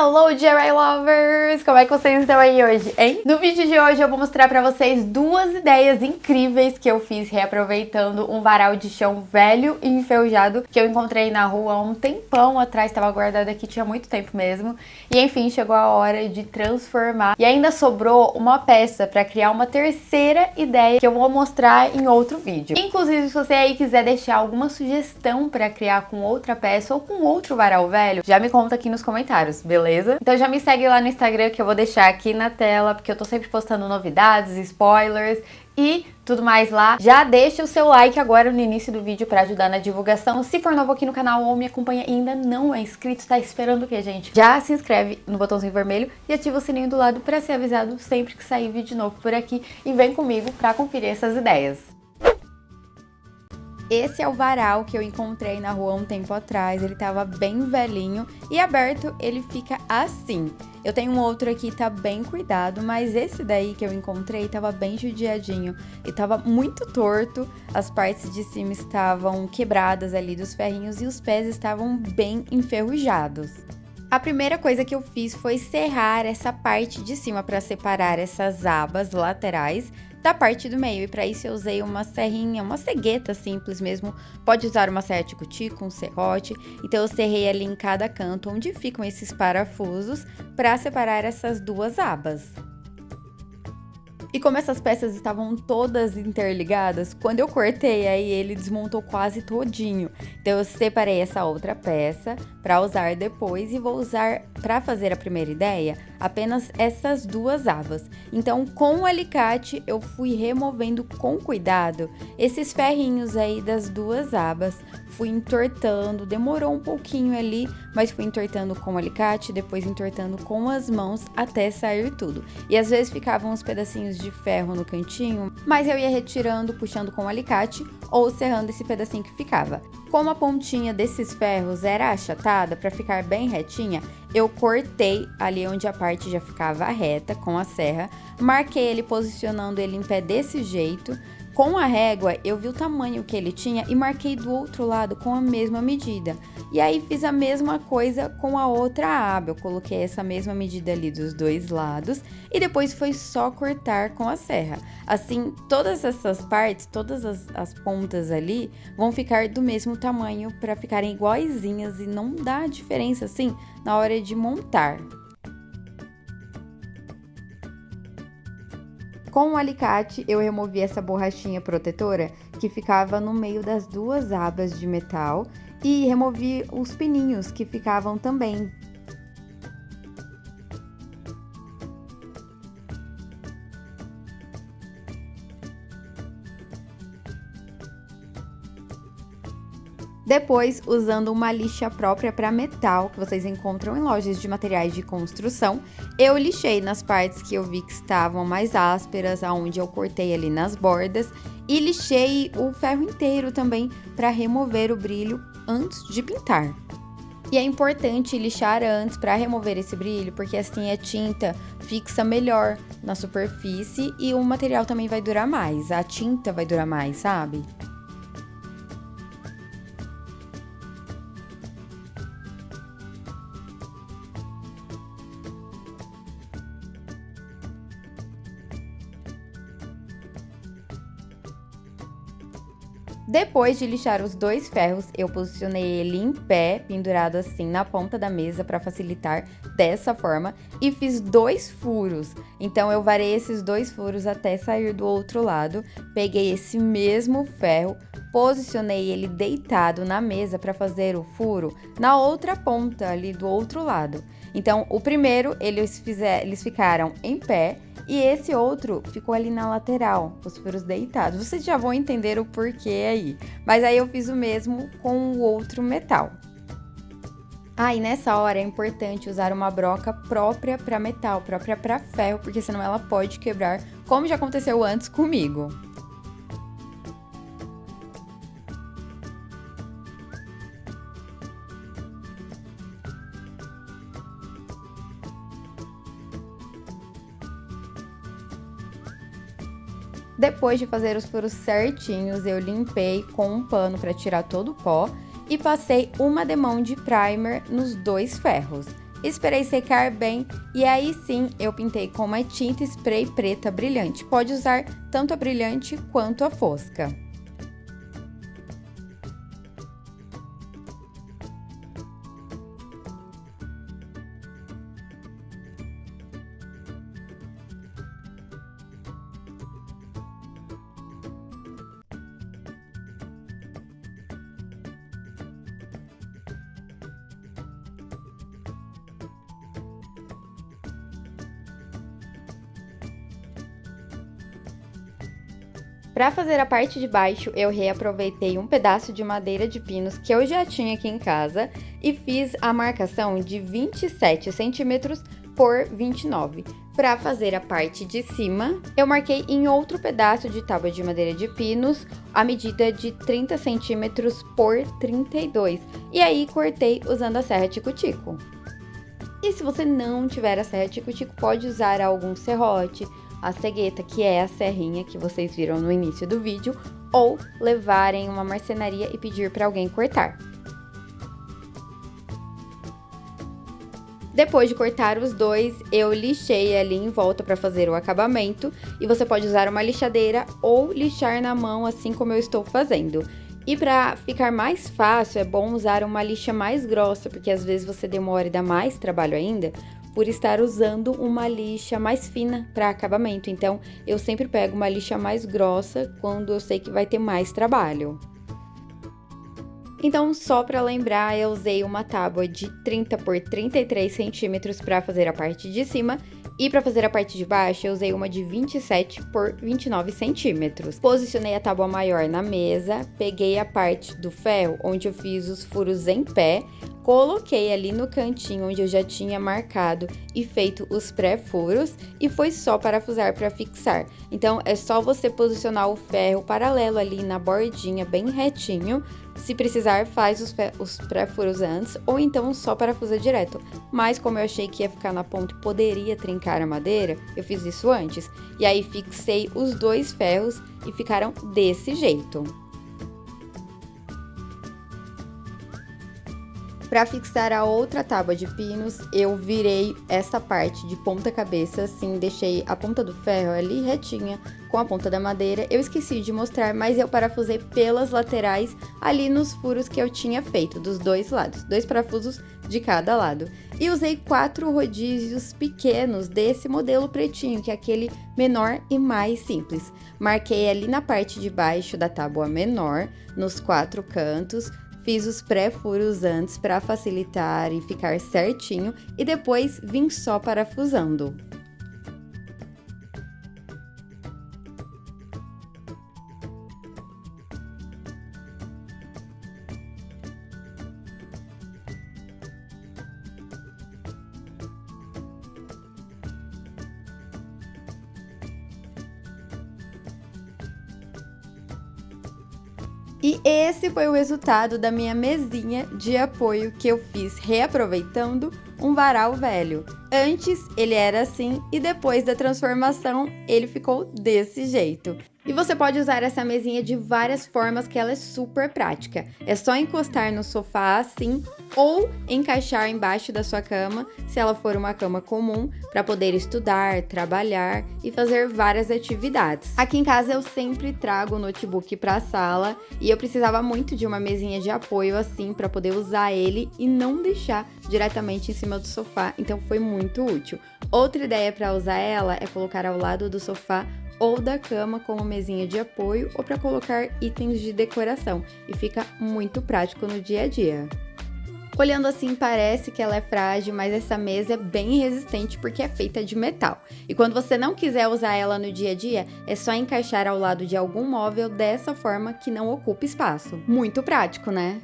Hello, DIY Lovers! Como é que vocês estão aí hoje, hein? No vídeo de hoje eu vou mostrar pra vocês duas ideias incríveis que eu fiz reaproveitando um varal de chão velho e enferrujado que eu encontrei na rua há um tempão atrás, estava guardado aqui, tinha muito tempo mesmo. E enfim, chegou a hora de transformar. E ainda sobrou uma peça pra criar uma terceira ideia que eu vou mostrar em outro vídeo. Inclusive, se você aí quiser deixar alguma sugestão pra criar com outra peça ou com outro varal velho, já me conta aqui nos comentários, beleza? Então já me segue lá no Instagram que eu vou deixar aqui na tela, porque eu tô sempre postando novidades, spoilers e tudo mais lá. Já deixa o seu like agora no início do vídeo pra ajudar na divulgação. Se for novo aqui no canal ou me acompanha e ainda não é inscrito, tá esperando o que, gente? Já se inscreve no botãozinho vermelho e ativa o sininho do lado pra ser avisado sempre que sair vídeo novo por aqui. E vem comigo pra conferir essas ideias. Esse é o varal que eu encontrei na rua um tempo atrás, ele tava bem velhinho e aberto ele fica assim. Eu tenho um outro aqui, tá bem cuidado, mas esse daí que eu encontrei tava bem judiadinho e tava muito torto, as partes de cima estavam quebradas ali dos ferrinhos e os pés estavam bem enferrujados. A primeira coisa que eu fiz foi serrar essa parte de cima para separar essas abas laterais da parte do meio, e para isso eu usei uma serrinha, uma cegueta simples mesmo, pode usar uma serra tico-tico, um serrote, então eu serrei ali em cada canto onde ficam esses parafusos para separar essas duas abas. E como essas peças estavam todas interligadas, quando eu cortei aí ele desmontou quase todinho. Então eu separei essa outra peça para usar depois e vou usar para fazer a primeira ideia apenas essas duas abas. Então com o alicate eu fui removendo com cuidado esses ferrinhos aí das duas abas. Fui entortando, demorou um pouquinho ali, mas fui entortando com o alicate, depois entortando com as mãos até sair tudo. E às vezes ficavam uns pedacinhos de ferro no cantinho, mas eu ia retirando, puxando com o alicate ou serrando esse pedacinho que ficava. Como a pontinha desses ferros era achatada, para ficar bem retinha, eu cortei ali onde a parte já ficava reta com a serra, marquei ele posicionando ele em pé desse jeito. Com a régua, eu vi o tamanho que ele tinha e marquei do outro lado com a mesma medida. E aí fiz a mesma coisa com a outra aba, eu coloquei essa mesma medida ali dos dois lados e depois foi só cortar com a serra. Assim, todas essas partes, todas as pontas ali vão ficar do mesmo tamanho para ficarem iguaizinhas e não dá diferença assim na hora de montar. Com o alicate, eu removi essa borrachinha protetora que ficava no meio das duas abas de metal e removi os pininhos que ficavam também. Depois, usando uma lixa própria para metal, que vocês encontram em lojas de materiais de construção, eu lixei nas partes que eu vi que estavam mais ásperas, aonde eu cortei ali nas bordas, e lixei o ferro inteiro também para remover o brilho antes de pintar. E é importante lixar antes para remover esse brilho, porque assim a tinta fixa melhor na superfície e o material também vai durar mais, a tinta vai durar mais, sabe? Depois de lixar os dois ferros, eu posicionei ele em pé, pendurado assim na ponta da mesa para facilitar dessa forma e fiz dois furos. Então eu varei esses dois furos até sair do outro lado, peguei esse mesmo ferro, posicionei ele deitado na mesa para fazer o furo na outra ponta ali do outro lado. Então o primeiro eles ficaram em pé e esse outro ficou ali na lateral, os furos deitados. Vocês já vão entender o porquê aí. Mas aí eu fiz o mesmo com o outro metal. Ah, e nessa hora é importante usar uma broca própria para metal, própria para ferro, porque senão ela pode quebrar, como já aconteceu antes comigo. Depois de fazer os furos certinhos, eu limpei com um pano para tirar todo o pó e passei uma demão de primer nos dois ferros. esperei secar bem e aí sim eu pintei com uma tinta spray preta brilhante. Pode usar tanto a brilhante quanto a fosca. Para fazer a parte de baixo, eu reaproveitei um pedaço de madeira de pinos que eu já tinha aqui em casa e fiz a marcação de 27 centímetros por 29. Para fazer a parte de cima, eu marquei em outro pedaço de tábua de madeira de pinos a medida de 30 centímetros por 32. E aí cortei usando a serra tico-tico. E se você não tiver a serra tico-tico, pode usar algum serrote, a cegueta, que é a serrinha que vocês viram no início do vídeo, ou levar em uma marcenaria e pedir para alguém cortar. Depois de cortar os dois, eu lixei ali em volta para fazer o acabamento, e você pode usar uma lixadeira ou lixar na mão, assim como eu estou fazendo. E para ficar mais fácil, é bom usar uma lixa mais grossa, porque às vezes você demora e dá mais trabalho ainda, por estar usando uma lixa mais fina para acabamento. Então, eu sempre pego uma lixa mais grossa quando eu sei que vai ter mais trabalho. Então, só para lembrar, eu usei uma tábua de 30 por 33 centímetros para fazer a parte de cima. E para fazer a parte de baixo, eu usei uma de 27 por 29 centímetros. Posicionei a tábua maior na mesa, peguei a parte do ferro, onde eu fiz os furos em pé, coloquei ali no cantinho onde eu já tinha marcado e feito os pré-furos, e foi só parafusar para fixar. Então, é só você posicionar o ferro paralelo ali na bordinha, bem retinho. Se precisar, faz os pré-furos antes, ou então só parafusa direto. Mas como eu achei que ia ficar na ponta e poderia trincar a madeira, eu fiz isso antes. E aí fixei os dois ferros e ficaram desse jeito. Para fixar a outra tábua de pinos, eu virei essa parte de ponta cabeça, assim, deixei a ponta do ferro ali retinha com a ponta da madeira. Eu esqueci de mostrar, mas eu parafusei pelas laterais ali nos furos que eu tinha feito, dos dois lados, 2 parafusos de cada lado. E usei 4 rodízios pequenos desse modelo pretinho, que é aquele menor e mais simples. Marquei ali na parte de baixo da tábua menor, nos 4 cantos. Fiz os pré-furos antes para facilitar e ficar certinho, e depois vim só parafusando. E esse foi o resultado da minha mesinha de apoio que eu fiz reaproveitando um varal velho. Antes ele era assim e depois da transformação ele ficou desse jeito. E você pode usar essa mesinha de várias formas, que ela é super prática. É só encostar no sofá assim, ou encaixar embaixo da sua cama, se ela for uma cama comum, para poder estudar, trabalhar e fazer várias atividades. Aqui em casa eu sempre trago o notebook para a sala e eu precisava muito de uma mesinha de apoio assim para poder usar ele e não deixar diretamente em cima do sofá, então foi muito útil. Outra ideia para usar ela é colocar ao lado do sofá ou da cama como mesinha de apoio, ou para colocar itens de decoração, e fica muito prático no dia a dia. Olhando assim parece que ela é frágil, mas essa mesa é bem resistente porque é feita de metal. E quando você não quiser usar ela no dia a dia, é só encaixar ao lado de algum móvel dessa forma que não ocupa espaço. Muito prático, né?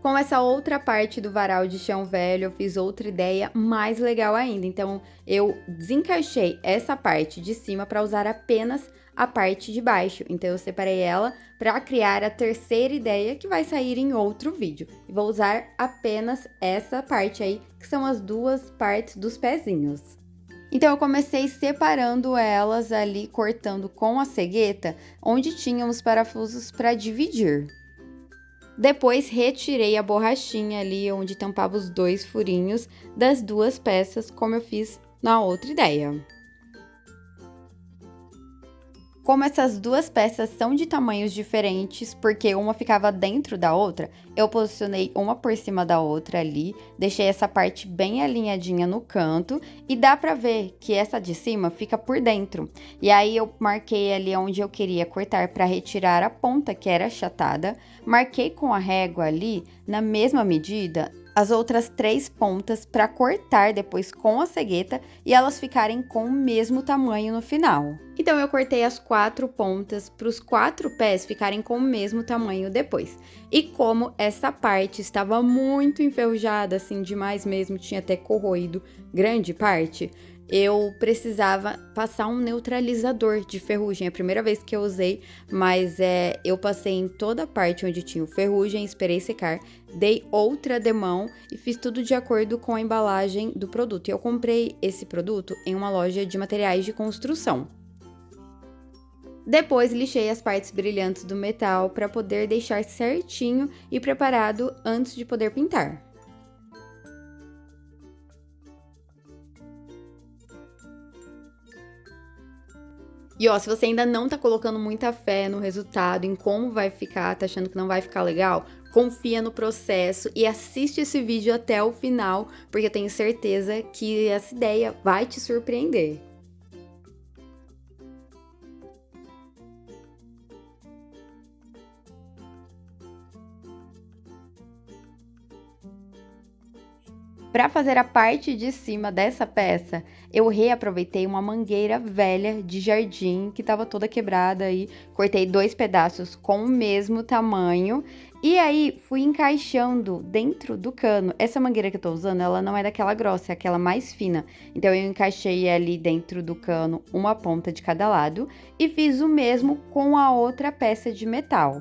Com essa outra parte do varal de chão velho, eu fiz outra ideia mais legal ainda. Então, eu desencaixei essa parte de cima para usar apenas a parte de baixo. Então, eu separei ela para criar a terceira ideia, que vai sair em outro vídeo. E vou usar apenas essa parte aí, que são as duas partes dos pezinhos. Então, eu comecei separando elas ali, cortando com a cegueta, onde tinham os parafusos para dividir. Depois retirei a borrachinha ali onde tampava os 2 furinhos das 2 peças, como eu fiz na outra ideia. Como essas 2 peças são de tamanhos diferentes, porque uma ficava dentro da outra, eu posicionei uma por cima da outra ali, deixei essa parte bem alinhadinha no canto e dá pra ver que essa de cima fica por dentro. E aí eu marquei ali onde eu queria cortar para retirar a ponta que era achatada, marquei com a régua ali na mesma medida as outras 3 pontas para cortar depois com a cegueta e elas ficarem com o mesmo tamanho no final. Então eu cortei as 4 pontas para os 4 pés ficarem com o mesmo tamanho depois. E como essa parte estava muito enferrujada, assim, demais mesmo, tinha até corroído grande parte, eu precisava passar um neutralizador de ferrugem. É a primeira vez que eu usei, mas eu passei em toda a parte onde tinha ferrugem, esperei secar, dei outra demão e fiz tudo de acordo com a embalagem do produto. E eu comprei esse produto em uma loja de materiais de construção. Depois lixei as partes brilhantes do metal para poder deixar certinho e preparado antes de poder pintar. E ó, se você ainda não tá colocando muita fé no resultado, em como vai ficar, tá achando que não vai ficar legal, confia no processo e assiste esse vídeo até o final, porque eu tenho certeza que essa ideia vai te surpreender. Para fazer a parte de cima dessa peça, eu reaproveitei uma mangueira velha de jardim que estava toda quebrada e cortei 2 pedaços com o mesmo tamanho e aí fui encaixando dentro do cano. Essa mangueira que eu tô usando, ela não é daquela grossa, é aquela mais fina. Então eu encaixei ali dentro do cano uma ponta de cada lado e fiz o mesmo com a outra peça de metal.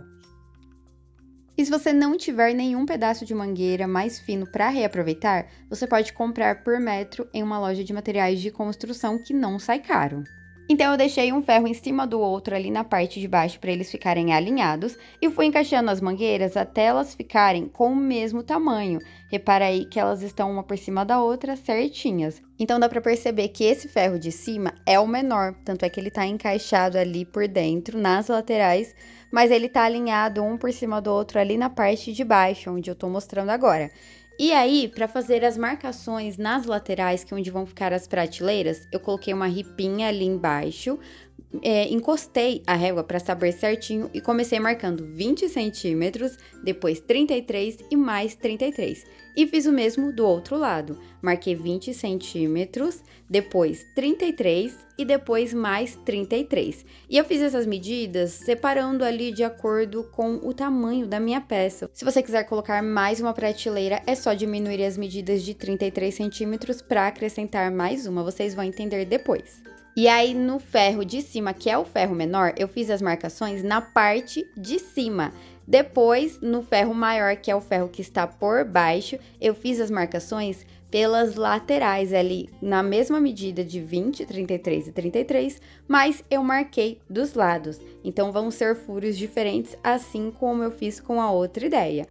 E se você não tiver nenhum pedaço de mangueira mais fino para reaproveitar, você pode comprar por metro em uma loja de materiais de construção que não sai caro. Então eu deixei um ferro em cima do outro ali na parte de baixo para eles ficarem alinhados e fui encaixando as mangueiras até elas ficarem com o mesmo tamanho. Repara aí que elas estão uma por cima da outra certinhas. Então dá para perceber que esse ferro de cima é o menor, tanto é que ele está encaixado ali por dentro, nas laterais, mas ele tá alinhado um por cima do outro ali na parte de baixo, onde eu tô mostrando agora. E aí, para fazer as marcações nas laterais, que é onde vão ficar as prateleiras, eu coloquei uma ripinha ali embaixo, encostei a régua para saber certinho e comecei marcando 20 centímetros, depois 33 e mais 33. E fiz o mesmo do outro lado, marquei 20 centímetros, depois 33 e depois mais 33. E eu fiz essas medidas separando ali de acordo com o tamanho da minha peça. Se você quiser colocar mais uma prateleira, é só diminuir as medidas de 33 centímetros para acrescentar mais uma, vocês vão entender depois. E aí, no ferro de cima, que é o ferro menor, eu fiz as marcações na parte de cima. Depois, no ferro maior, que é o ferro que está por baixo, eu fiz as marcações pelas laterais ali, na mesma medida de 20, 33 e 33, mas eu marquei dos lados. Então, vão ser furos diferentes, assim como eu fiz com a outra ideia.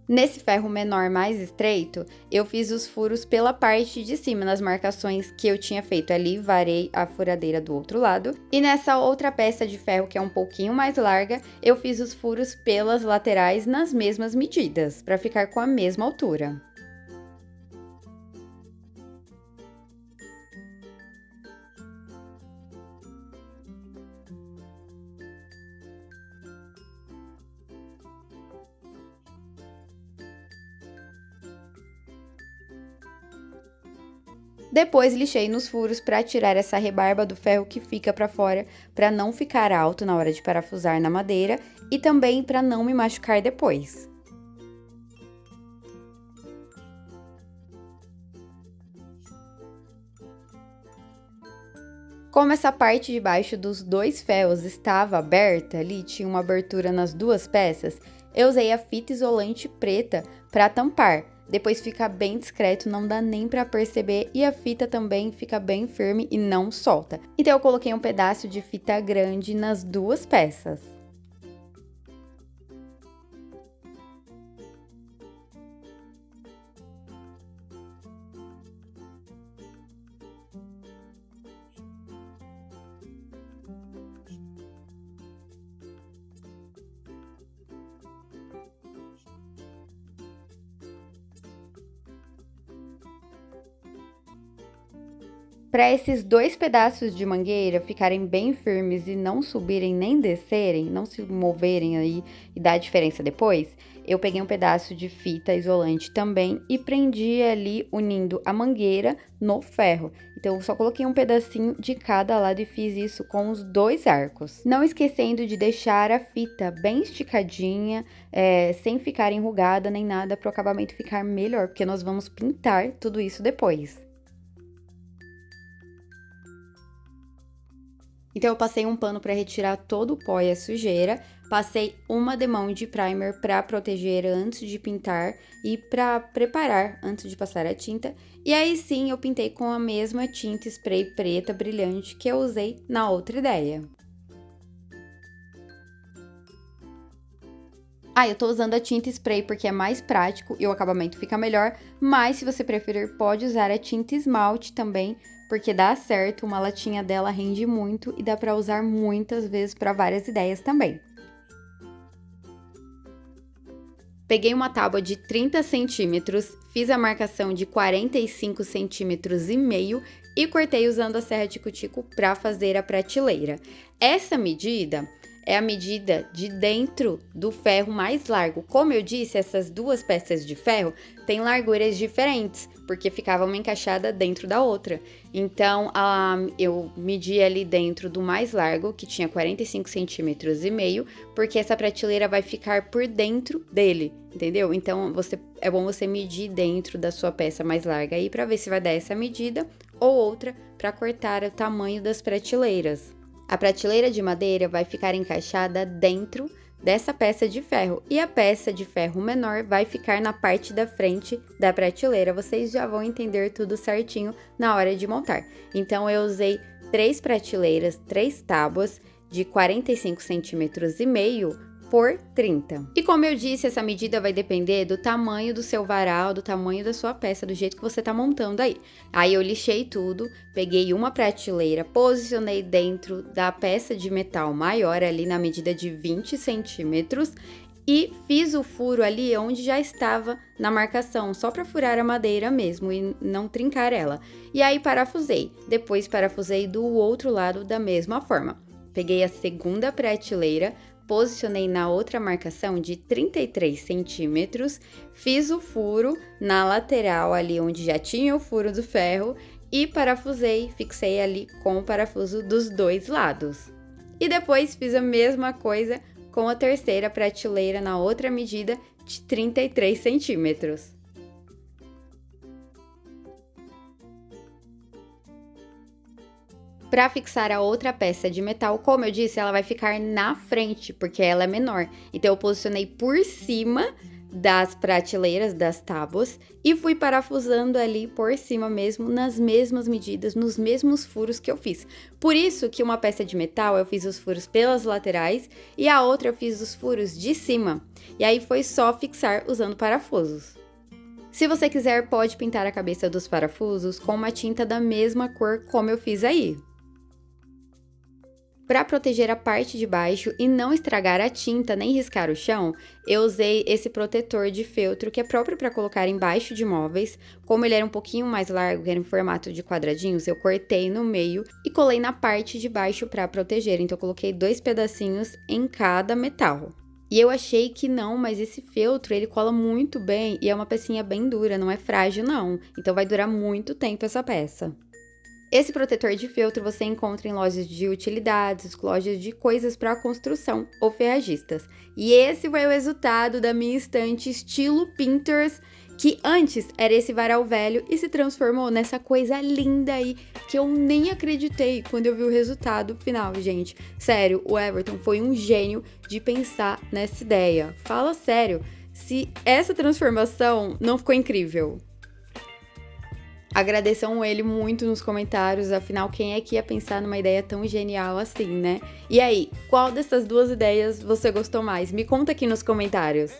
Nesse ferro menor mais estreito, eu fiz os furos pela parte de cima, nas marcações que eu tinha feito ali, varei a furadeira do outro lado. E nessa outra peça de ferro, que é um pouquinho mais larga, eu fiz os furos pelas laterais nas mesmas medidas, para ficar com a mesma altura. Depois lixei nos furos para tirar essa rebarba do ferro que fica para fora, para não ficar alto na hora de parafusar na madeira e também para não me machucar depois. Como essa parte de baixo dos 2 ferros estava aberta ali, tinha uma abertura nas 2 peças, eu usei a fita isolante preta para tampar. Depois fica bem discreto, não dá nem para perceber e a fita também fica bem firme e não solta. Então eu coloquei um pedaço de fita grande nas 2 peças. Para esses 2 pedaços de mangueira ficarem bem firmes e não subirem nem descerem, não se moverem aí e dar diferença depois, eu peguei um pedaço de fita isolante também e prendi ali unindo a mangueira no ferro. Então, eu só coloquei um pedacinho de cada lado e fiz isso com os 2 arcos. Não esquecendo de deixar a fita bem esticadinha, sem ficar enrugada nem nada, para o acabamento ficar melhor, porque nós vamos pintar tudo isso depois. Então, eu passei um pano para retirar todo o pó e a sujeira, passei uma demão de primer para proteger antes de pintar e para preparar antes de passar a tinta. E aí sim, eu pintei com a mesma tinta spray preta brilhante que eu usei na outra ideia. Eu tô usando a tinta spray porque é mais prático e o acabamento fica melhor, mas se você preferir, pode usar a tinta esmalte também, porque dá certo, uma latinha dela rende muito e dá pra usar muitas vezes para várias ideias também. Peguei uma tábua de 30 centímetros, fiz a marcação de 45 centímetros e meio e cortei usando a serra tico-tico para fazer a prateleira. Essa medida é a medida de dentro do ferro mais largo. Como eu disse, essas 2 peças de ferro têm larguras diferentes, porque ficava uma encaixada dentro da outra. Então, eu medi ali dentro do mais largo, que tinha 45 centímetros e meio, porque essa prateleira vai ficar por dentro dele, entendeu? Então, é bom você medir dentro da sua peça mais larga aí, para ver se vai dar essa medida ou outra para cortar o tamanho das prateleiras. A prateleira de madeira vai ficar encaixada dentro dessa peça de ferro e a peça de ferro menor vai ficar na parte da frente da prateleira. Vocês já vão entender tudo certinho na hora de montar. Então, eu usei 3 prateleiras, 3 tábuas de 45 centímetros e meio por 30. E como eu disse, essa medida vai depender do tamanho do seu varal, do tamanho da sua peça, do jeito que você tá montando aí. Aí eu lixei tudo, peguei uma prateleira, posicionei dentro da peça de metal maior ali na medida de 20 centímetros e fiz o furo ali onde já estava na marcação, só para furar a madeira mesmo e não trincar ela. E aí parafusei, depois parafusei do outro lado da mesma forma. Peguei a segunda prateleira, posicionei na outra marcação de 33 centímetros, fiz o furo na lateral ali onde já tinha o furo do ferro e parafusei, fixei ali com o parafuso dos 2 lados. E depois fiz a mesma coisa com a terceira prateleira na outra medida de 33 centímetros. Para fixar a outra peça de metal, como eu disse, ela vai ficar na frente, porque ela é menor. Então, eu posicionei por cima das prateleiras, das tábuas, e fui parafusando ali por cima mesmo, nas mesmas medidas, nos mesmos furos que eu fiz. Por isso que uma peça de metal eu fiz os furos pelas laterais e a outra eu fiz os furos de cima. E aí foi só fixar usando parafusos. Se você quiser, pode pintar a cabeça dos parafusos com uma tinta da mesma cor como eu fiz aí. Para proteger a parte de baixo e não estragar a tinta nem riscar o chão, eu usei esse protetor de feltro que é próprio para colocar embaixo de móveis. Como ele era um pouquinho mais largo, que era em formato de quadradinhos, eu cortei no meio e colei na parte de baixo para proteger. Então, eu coloquei 2 pedacinhos em cada metal. E eu achei que não, mas esse feltro, ele cola muito bem e é uma pecinha bem dura, não é frágil não. Então, vai durar muito tempo essa peça. Esse protetor de feltro você encontra em lojas de utilidades, lojas de coisas para construção ou ferragistas. E esse foi o resultado da minha estante estilo Pinterest, que antes era esse varal velho e se transformou nessa coisa linda aí, que eu nem acreditei quando eu vi o resultado final, gente. Sério, o Everton foi um gênio de pensar nessa ideia. Fala sério, se essa transformação não ficou incrível? Agradeçam ele muito nos comentários, afinal, quem é que ia pensar numa ideia tão genial assim, né? E aí, qual dessas 2 ideias você gostou mais? Me conta aqui nos comentários.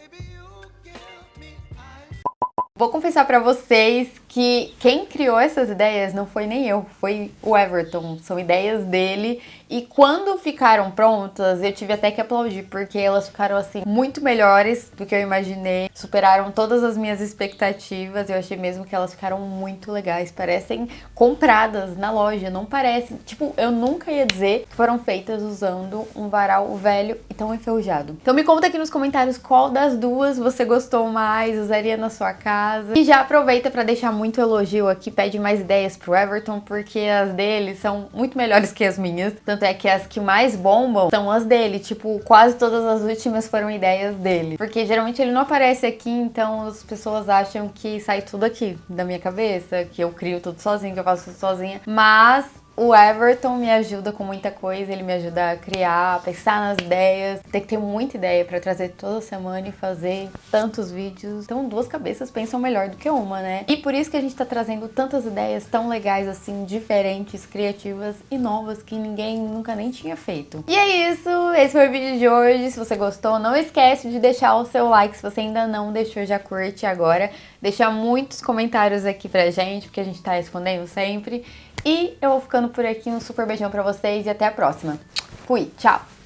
Vou confessar pra vocês que quem criou essas ideias não foi nem eu, foi o Everton. São ideias dele. E quando ficaram prontas, eu tive até que aplaudir, porque elas ficaram, assim, muito melhores do que eu imaginei. Superaram todas as minhas expectativas. Eu achei mesmo que elas ficaram muito legais. Parecem compradas na loja, não parecem. Tipo, eu nunca ia dizer que foram feitas usando um varal velho e tão enferrujado. Então me conta aqui nos comentários qual das duas você gostou mais, usaria na sua casa. E já aproveita para deixar muito elogio aqui, pede mais ideias pro Everton, porque as dele são muito melhores que as minhas. Tanto é que as que mais bombam são as dele, tipo, quase todas as últimas foram ideias dele. Porque geralmente ele não aparece aqui, então as pessoas acham que sai tudo aqui da minha cabeça, que eu crio tudo sozinho, que eu faço tudo sozinha. Mas o Everton me ajuda com muita coisa, ele me ajuda a criar, a pensar nas ideias. Tem que ter muita ideia pra trazer toda semana e fazer tantos vídeos. Então, duas cabeças pensam melhor do que uma, né? E por isso que a gente tá trazendo tantas ideias tão legais assim, diferentes, criativas e novas que ninguém nunca nem tinha feito. E é isso, esse foi o vídeo de hoje. Se você gostou, não esquece de deixar o seu like. Se você ainda não deixou, já curte agora. Deixa muitos comentários aqui pra gente, porque a gente tá respondendo sempre. E eu vou ficando por aqui, um super beijão pra vocês e até a próxima. Fui, tchau!